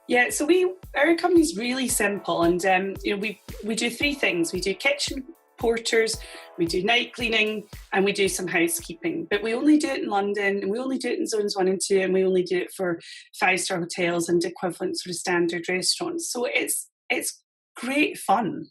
Yeah, so our company's really simple, and we do three things. We do kitchen porters, we do night cleaning, and we do some housekeeping. But we only do it in London, and we only do it in zones 1 and 2, and we only do it for 5-star hotels and equivalent sort of standard restaurants. So it's great fun.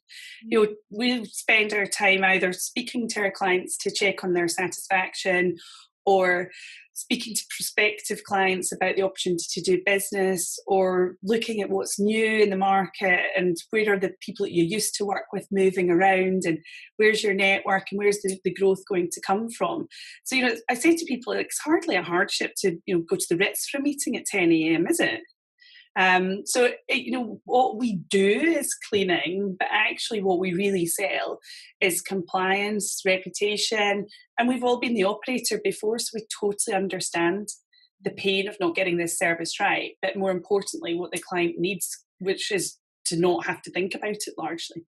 We spend our time either speaking to our clients to check on their satisfaction, or speaking to prospective clients about the opportunity to do business, or looking at what's new in the market and where are the people that you used to work with moving around, and where's your network and where's the growth going to come from. So, I say to people, it's hardly a hardship to, go to the Ritz for a meeting at 10 a.m, is it? What we do is cleaning, but actually what we really sell is compliance, reputation, and we've all been the operator before, so we totally understand the pain of not getting this service right, but more importantly, what the client needs, which is to not have to think about it largely.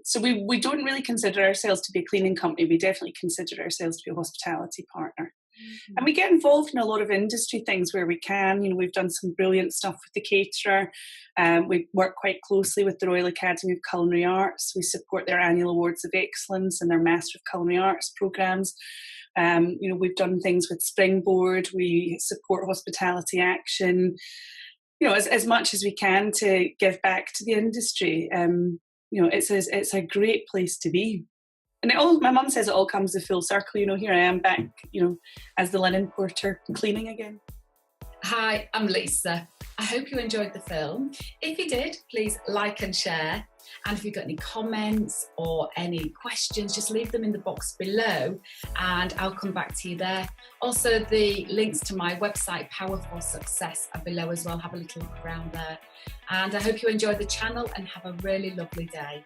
So we don't really consider ourselves to be a cleaning company. We definitely consider ourselves to be a hospitality partner. Mm-hmm. And we get involved in a lot of industry things where we can. We've done some brilliant stuff with the caterer. We work quite closely with the Royal Academy of Culinary Arts. We support their annual Awards of Excellence and their Master of Culinary Arts programmes. We've done things with Springboard. We support Hospitality Action. As much as we can to give back to the industry. It's a great place to be. And my mum says it all comes to full circle. Here I am back, as the linen porter cleaning again. Hi, I'm Lisa. I hope you enjoyed the film. If you did, please like and share. And if you've got any comments or any questions, just leave them in the box below and I'll come back to you there. Also, the links to my website, Power for Success, are below as well. Have a little look around there. And I hope you enjoy the channel and have a really lovely day.